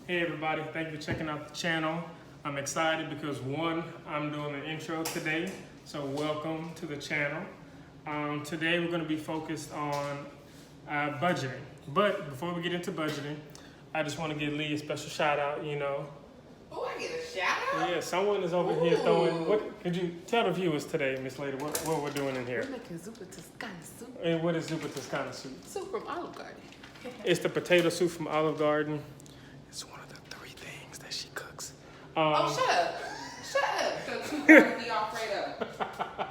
Hey everybody, thank you for checking out the channel. I'm excited because one, I'm doing an intro today, so welcome to the channel. Today we're going to be focused on budgeting. But before we get into budgeting, I just want to give Lee a special shout out, Oh, I get a shout out? Yeah, someone is over here throwing, what could you tell the viewers today, Miss Lady, what we're doing in here? We're making Zuppa Toscana soup. And what is Zuppa Toscana soup? Soup from Olive Garden. It's the potato soup from Olive Garden. It's one of the 3 things that she cooks. Oh, shut up. Shut up. So two parts be all prayed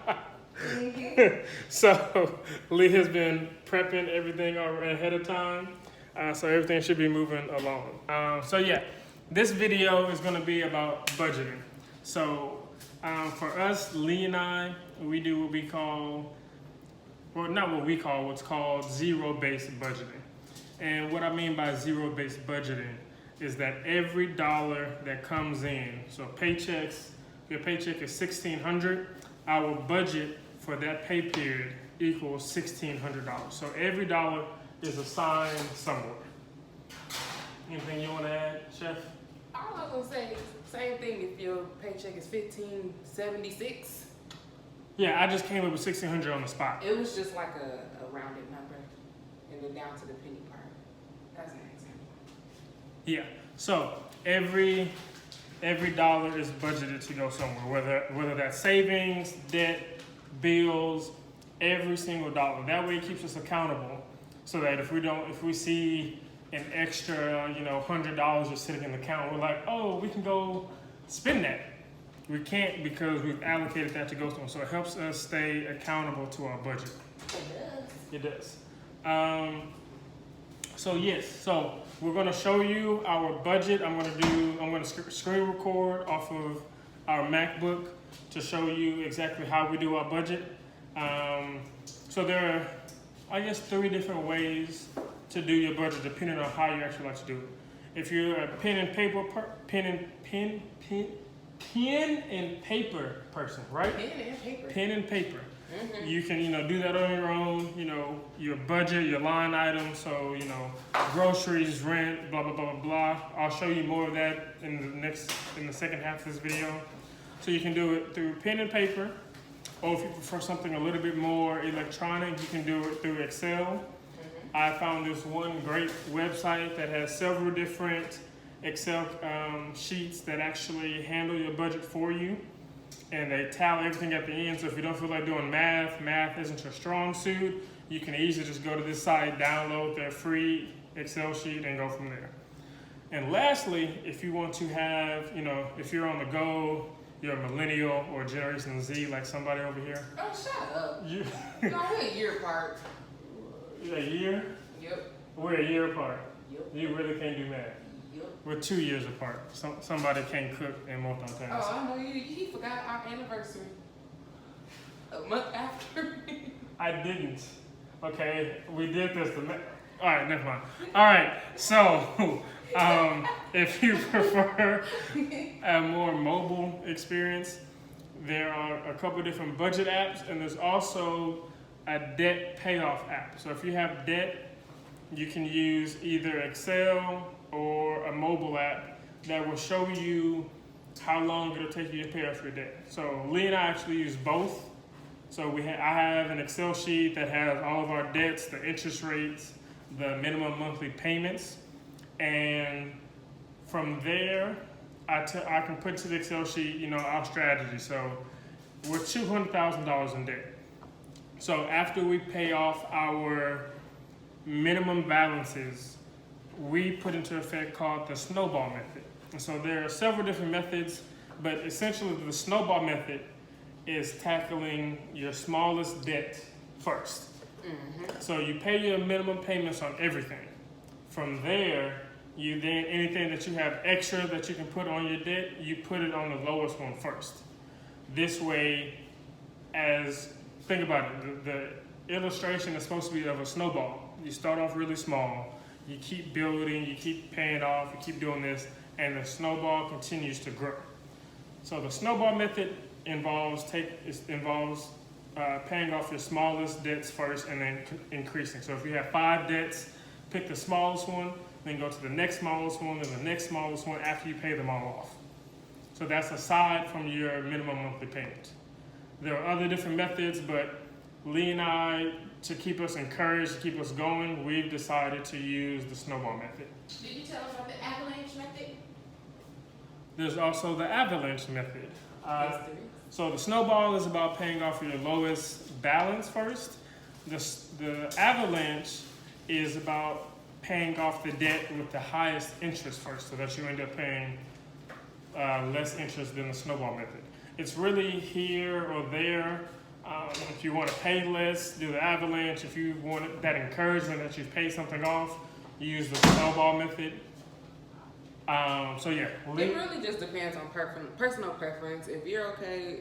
up. So Lee has been prepping everything ahead of time, so everything should be moving along. So yeah, this video is going to be about budgeting. So for us, Lee and I, we do what we call, well, not what we call, what's called zero-based budgeting. And what I mean by zero-based budgeting is that every dollar that comes in, so paychecks, your paycheck is $1,600, our budget for that pay period equals $1,600. So every dollar is assigned somewhere. Anything you want to add, Chef? All I was gonna say, same thing if your paycheck is $1,576. Yeah, I just came up with $1,600 on the spot. It was just like a rounded number, and then down to the penny part. That's an example. Yeah. So every dollar is budgeted to go somewhere, whether that's savings, debt, bills, every single dollar. That way it keeps us accountable, so that if we see an extra, $100 just sitting in the account, we're like, oh, we can go spend that. We can't because we've allocated that to go somewhere. So it helps us stay accountable to our budget. It does. It does. So we're going to show you our budget. I'm going to screen record off of our MacBook to show you exactly how we do our budget. So there are, I guess, 3 different ways to do your budget depending on how you actually like to do it. If you're a pen and paper person, right? Pen and paper. Mm-hmm. You can, do that on your own, your budget, your line items, so, groceries, rent, blah, blah, blah, blah, blah. I'll show you more of that in the second half of this video. So you can do it through pen and paper, or if you prefer something a little bit more electronic, you can do it through Excel. Mm-hmm. I found this one great website that has several different Excel sheets that actually handle your budget for you. And they tally everything at the end, so if you don't feel like doing math isn't your strong suit, you can easily just go to this site, download their free Excel sheet, and go from there. And lastly, if you want to have, if you're on the go, you're a millennial or Generation Z like somebody over here. Oh, shut up. No, we're a year apart. A year? Yep. We're a year apart. Yep. You really can't do math. Yep. We're 2 years apart. Somebody can't cook and multitask. Oh, I know he forgot our anniversary. A month after me. I didn't. Okay, we did this. All right, never mind. All right, so if you prefer a more mobile experience, there are a couple of different budget apps, and there's also a debt payoff app. So if you have debt, you can use either Excel or a mobile app that will show you how long it'll take you to pay off your debt. So Lee and I actually use both. So I have an Excel sheet that has all of our debts, the interest rates, the minimum monthly payments, and from there, I can put to the Excel sheet, our strategy. So we're $200,000 in debt. So after we pay off our minimum balances, we put into effect called the snowball method. And so there are several different methods, but essentially the snowball method is tackling your smallest debt first. Mm-hmm. So you pay your minimum payments on everything. From there, you then, anything that you have extra that you can put on your debt, you put it on the lowest one first. This way, think about it, the illustration is supposed to be of a snowball. You start off really small, you keep building, you keep paying off, you keep doing this, and the snowball continues to grow. So the snowball method involves paying off your smallest debts first and then increasing. So if you have 5 debts, pick the smallest one, then go to the next smallest one, and the next smallest one after you pay them all off. So that's aside from your minimum monthly payment. There are other different methods, but Lee and I, to keep us encouraged, to keep us going, we've decided to use the snowball method. Did you tell us about the avalanche method? There's also the avalanche method. Yes, there is. So the snowball is about paying off your lowest balance first. The avalanche is about paying off the debt with the highest interest first, so that you end up paying less interest than the snowball method. It's really here or there. If you want to pay less, do the avalanche. If you want that encouragement that you've paid something off, you use the snowball method. So yeah. It really just depends on personal preference. If you're okay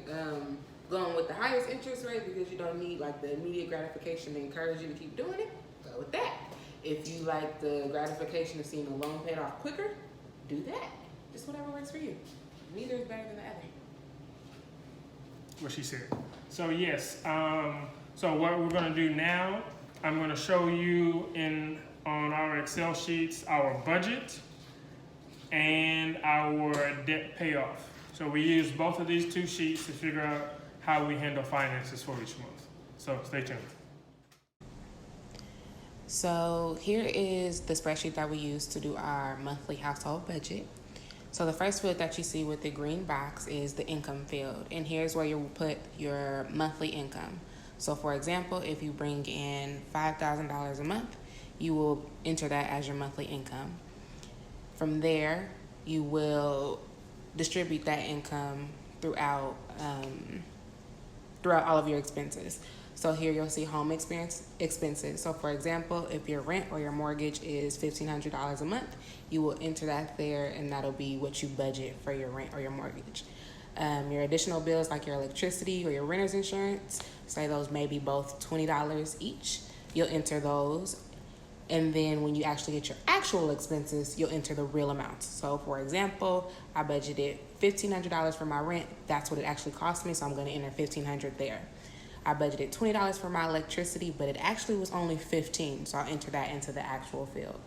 going with the highest interest rate because you don't need like the immediate gratification to encourage you to keep doing it, go with that. If you like the gratification of seeing a loan paid off quicker, do that. Just whatever works for you. Neither is better than the other. What she said. So yes. So what we're going to do now, I'm going to show you on our Excel sheets our budget and our debt payoff. So we use both of these two sheets to figure out how we handle finances for each month. So stay tuned. So here is the spreadsheet that we use to do our monthly household budget. So the first field that you see with the green box is the income field. And here's where you will put your monthly income. So for example, if you bring in $5,000 a month, you will enter that as your monthly income. From there, you will distribute that income throughout all of your expenses. So here you'll see home expenses. So for example, if your rent or your mortgage is $1,500 a month, you will enter that there, and that'll be what you budget for your rent or your mortgage. Your additional bills like your electricity or your renter's insurance, say those may be both $20 each, you'll enter those. And then when you actually get your actual expenses, you'll enter the real amounts. So for example, I budgeted $1,500 for my rent. That's what it actually cost me, so I'm going to enter $1,500 there. I budgeted $20 for my electricity, but it actually was only $15, so I'll enter that into the actual field.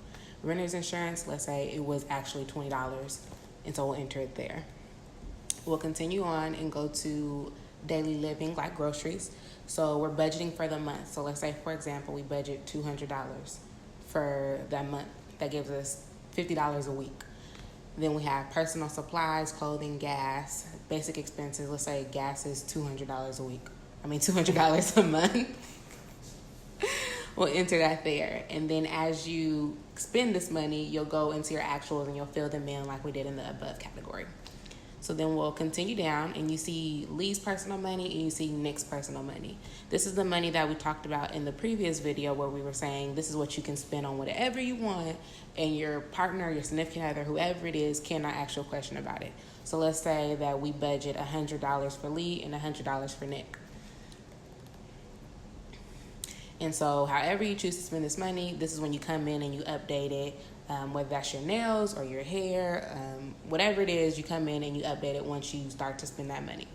Renter's insurance, let's say it was actually $20, and so we'll enter it there. We'll continue on and go to daily living, like groceries. So we're budgeting for the month. So let's say, for example, we budget $200 for that month. That gives us $50 a week. Then we have personal supplies, clothing, gas, basic expenses. Let's say gas is $200 a week. $200 a month. We'll enter that there. And then as you spend this money, you'll go into your actuals and you'll fill them in like we did in the above category. So then we'll continue down, and you see Lee's personal money and you see Nick's personal money. This is the money that we talked about in the previous video where we were saying this is what you can spend on whatever you want, and your partner, your significant other, whoever it is, cannot ask you a question about it. So let's say that we budget $100 for Lee and $100 for Nick. And so however you choose to spend this money, this is when you come in and you update it. Whether that's your nails or your hair, whatever it is, you come in and you update it once you start to spend that money.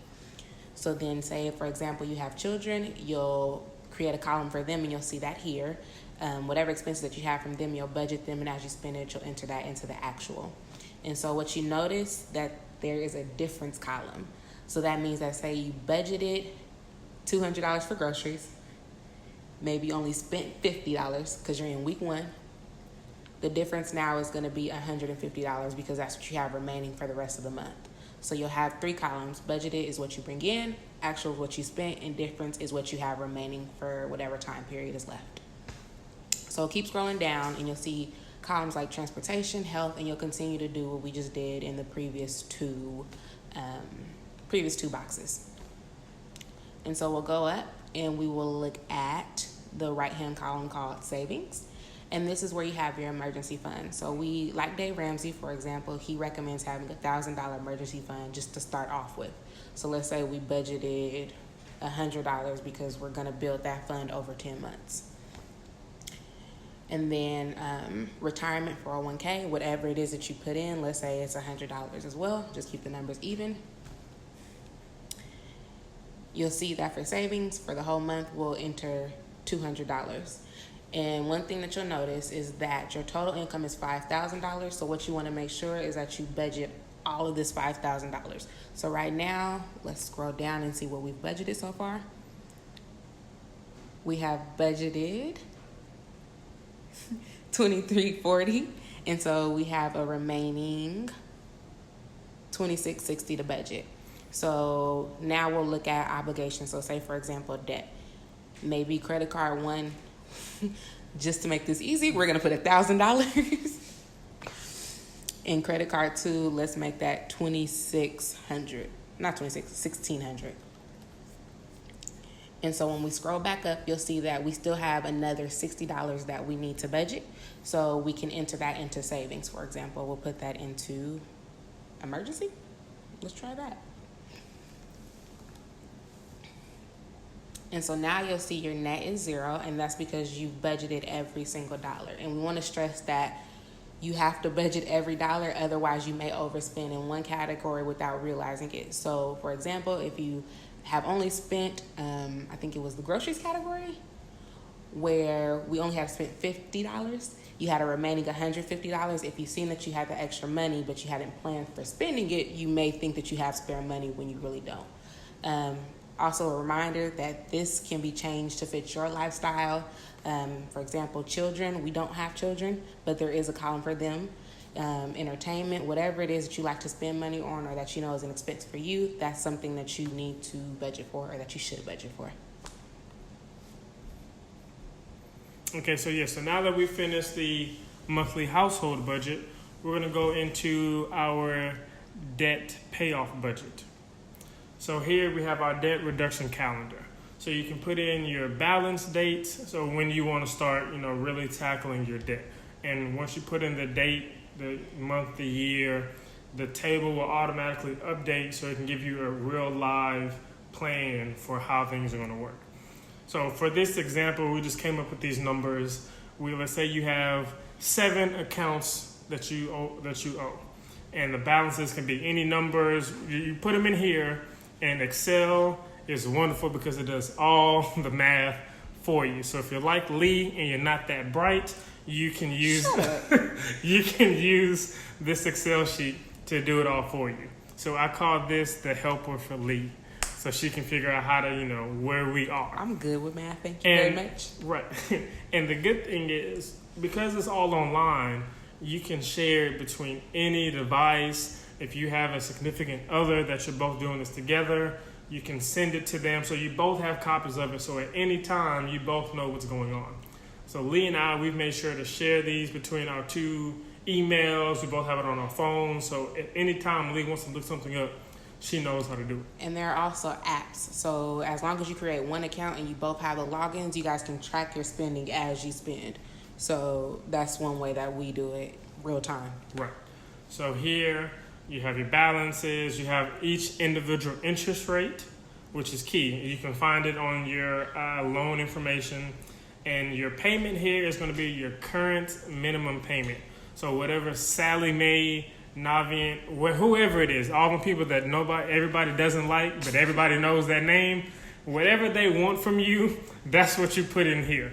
So then say, for example, you have children, you'll create a column for them and you'll see that here. Whatever expenses that you have from them, you'll budget them, and as you spend it, you'll enter that into the actual. And so what you notice that there is a difference column. So that means that say you budgeted $200 for groceries, maybe only spent $50 because you're in week one. The difference now is going to be $150 because that's what you have remaining for the rest of the month. So you'll have three columns. Budgeted is what you bring in, actual is what you spent, and difference is what you have remaining for whatever time period is left. So keep scrolling down and you'll see columns like transportation, health, and you'll continue to do what we just did in the previous two boxes. And so we'll go up and we will look at the right-hand column called savings. And this is where you have your emergency fund. So we, like Dave Ramsey, for example, he recommends having a $1,000 emergency fund just to start off with. So let's say we budgeted $100 because we're going to build that fund over 10 months. And then retirement 401k, whatever it is that you put in, let's say it's $100 as well. Just keep the numbers even. You'll see that for savings, for the whole month, we'll enter $200. And one thing that you'll notice is that your total income is $5,000. So what you want to make sure is that you budget all of this $5,000. So right now, let's scroll down and see what we've budgeted so far. We have budgeted $2,340, and so we have a remaining $2,660 to budget. So now we'll look at obligations. So say, for example, debt. Maybe credit card one, just to make this easy, we're going to put $1,000. In credit card two, let's make that $2,600. Not 26, $1,600. And so when we scroll back up, you'll see that we still have another $60 that we need to budget. So we can enter that into savings. For example, we'll put that into emergency. Let's try that. And so now you'll see your net is zero, and that's because you budgeted every single dollar. And we want to stress that you have to budget every dollar, otherwise you may overspend in one category without realizing it. So for example, if you have only spent, I think it was the groceries category, where we only have spent $50, you had a remaining $150. If you've seen that you had the extra money, but you hadn't planned for spending it, you may think that you have spare money when you really don't. Also a reminder that this can be changed to fit your lifestyle. For example, children, we don't have children, but there is a column for them. Entertainment, whatever it is that you like to spend money on or that you know is an expense for you, that's something that you need to budget for or that you should budget for. Okay, so now that we've finished the monthly household budget, we're going to go into our debt payoff budget. So here we have our debt reduction calendar. So you can put in your balance dates, so when you want to start, really tackling your debt. And once you put in the date, the month, the year, the table will automatically update so it can give you a real live plan for how things are going to work. So for this example, we just came up with these numbers. Let's say you have 7 accounts that you owe. And the balances can be any numbers. You put them in here, and Excel is wonderful because it does all the math for you. So if you're like Lee and you're not that bright, you can use this Excel sheet to do it all for you. So I call this the helper for Lee, so she can figure out how to, where we are. I'm good with math, thank you very much. Right. And the good thing is, because it's all online, you can share it between any device. If you have a significant other that you're both doing this together, you can send it to them so you both have copies of it, so at any time you both know what's going on. So Lee and I, we've made sure to share these between our 2 emails. We both have it on our phones, so at any time Lee wants to look something up, she knows how to do it. And there are also apps. So as long as you create one account and you both have the logins, you guys can track your spending as you spend. So that's one way that we do it real time. Right. So here you have your balances, you have each individual interest rate, which is key. You can find it on your loan information. And your payment here is going to be your current minimum payment. So whatever Sally Mae, Navient, whoever it is, all the people that everybody doesn't like, but everybody knows that name, whatever they want from you, that's what you put in here.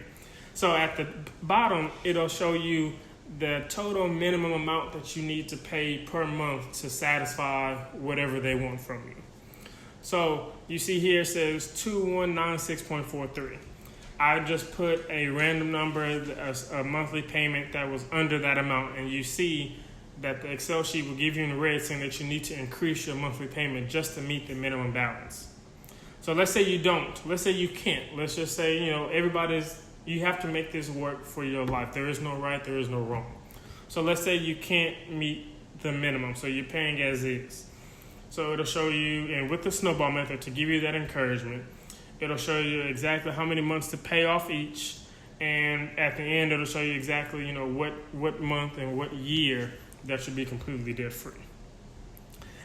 So at the bottom, it'll show you the total minimum amount that you need to pay per month to satisfy whatever they want from you. So you see here it says 2196.43. I just put a random number, a monthly payment that was under that amount, and you see that the Excel sheet will give you in red saying that you need to increase your monthly payment just to meet the minimum balance. So let's say you don't. Let's say you can't. Let's just say, you have to make this work for your life. There is no right, there is no wrong. So let's say you can't meet the minimum, so you're paying as is. So it'll show you, and with the snowball method, to give you that encouragement, it'll show you exactly how many months to pay off each, and at the end, it'll show you exactly, what month and what year that should be completely debt-free.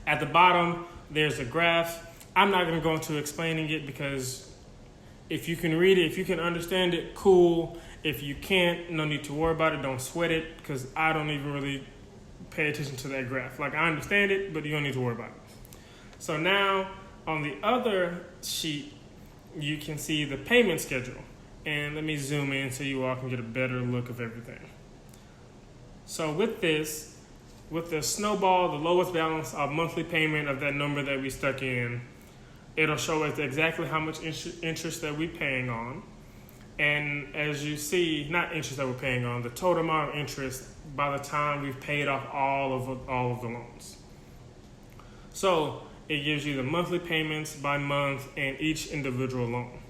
At the bottom, there's a graph. I'm not going to go into explaining it because if you can read it, if you can understand it, cool. If you can't, no need to worry about it. Don't sweat it, because I don't even really pay attention to that graph. Like, I understand it, but you don't need to worry about it. So now, on the other sheet, you can see the payment schedule. And let me zoom in so you all can get a better look of everything. So with this, with the snowball, the lowest balance of monthly payment of that number that we stuck in, it'll show us exactly how much interest that we're paying on. And as you see, not interest that we're paying on, the total amount of interest by the time we've paid off all of the loans. So it gives you the monthly payments by month and each individual loan.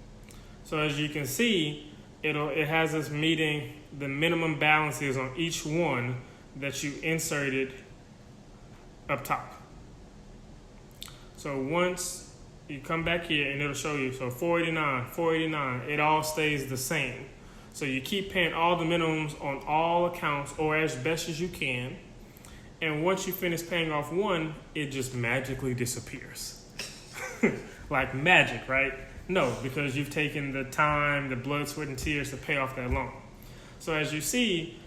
So as you can see, it has us meeting the minimum balances on each one that you inserted up top. So once you come back here and it'll show you, so 489, it all stays the same. So you keep paying all the minimums on all accounts or as best as you can. And once you finish paying off one, it just magically disappears. Like magic, right? No, because you've taken the time, the blood, sweat, and tears to pay off that loan. So as you see,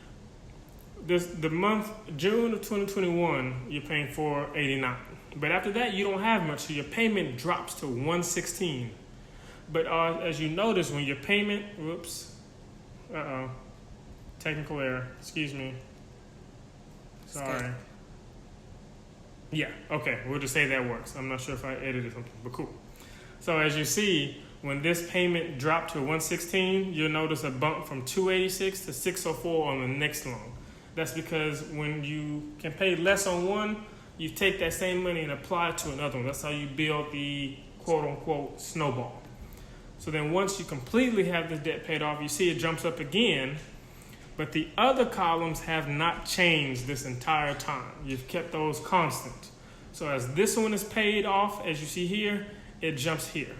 the month June of 2021, you're paying $489. But after that, you don't have much, so your payment drops to $116. But as you notice, when your payment, technical error, excuse me. Sorry. Yeah, okay, we'll just say that works. I'm not sure if I edited something, but cool. So as you see, when this payment dropped to $116, you'll notice a bump from $286 to $604 on the next loan. That's because when you can pay less on one, you take that same money and apply it to another one. That's how you build the quote-unquote snowball. So then once you completely have this debt paid off, you see it jumps up again, but the other columns have not changed this entire time. You've kept those constant. So as this one is paid off, as you see here, it jumps here.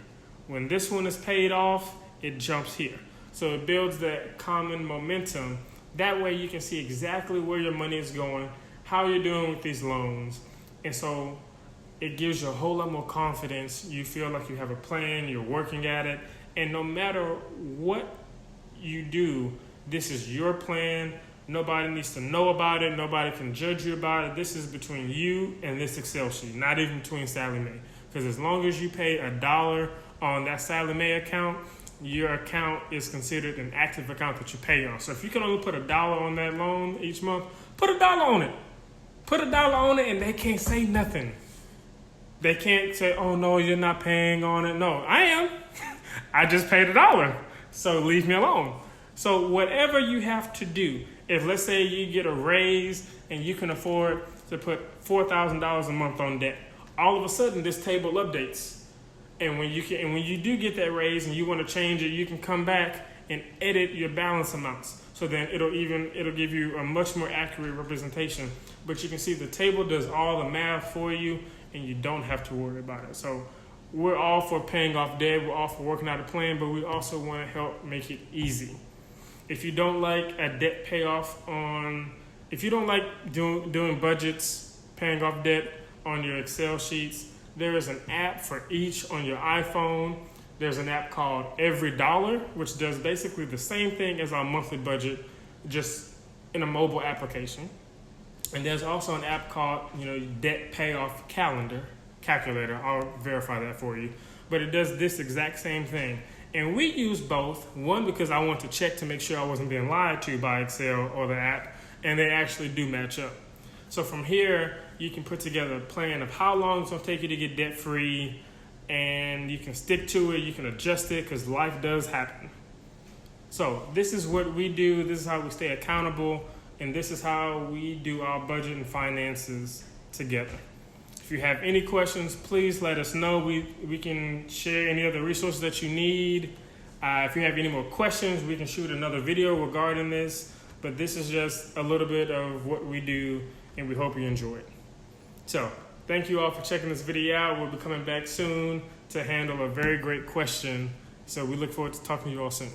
When this one is paid off, it jumps here. So it builds that common momentum. That way you can see exactly where your money is going, how you're doing with these loans. And so it gives you a whole lot more confidence. You feel like you have a plan, you're working at it. And no matter what you do, this is your plan. Nobody needs to know about it. Nobody can judge you about it. This is between you and this Excel sheet, not even between Sallie Mae. Because as long as you pay $1 on that Sallie Mae account, your account is considered an active account that you pay on. So if you can only put $1 on that loan each month, put $1 on it. Put $1 on it and they can't say nothing. They can't say, oh no, you're not paying on it. No, I am. I just paid $1. So leave me alone. So whatever you have to do, if let's say you get a raise and you can afford to put $4,000 a month on debt, all of a sudden this table updates. And when you do get that raise and you want to change it, you can come back and edit your balance amounts. So then it'll give you a much more accurate representation. But you can see the table does all the math for you and you don't have to worry about it. So we're all for paying off debt, we're all for working out a plan, but we also want to help make it easy. If you don't like a debt payoff if you don't like doing budgets, paying off debt on your Excel sheets, there is an app for each on your iPhone. There's an app called Every Dollar, which does basically the same thing as our monthly budget, just in a mobile application. And there's also an app called, Debt Payoff Calculator. I'll verify that for you. But it does this exact same thing. And we use both. One, because I want to check to make sure I wasn't being lied to by Excel or the app, and they actually do match up. So from here, you can put together a plan of how long it's going to take you to get debt-free, and you can stick to it, you can adjust it, because life does happen. So this is what we do, this is how we stay accountable, and this is how we do our budget and finances together. If you have any questions, please let us know. We can share any other resources that you need. If you have any more questions, we can shoot another video regarding this, but this is just a little bit of what we do, and we hope you enjoy it. So, thank you all for checking this video out. We'll be coming back soon to handle a very great question. So we look forward to talking to you all soon.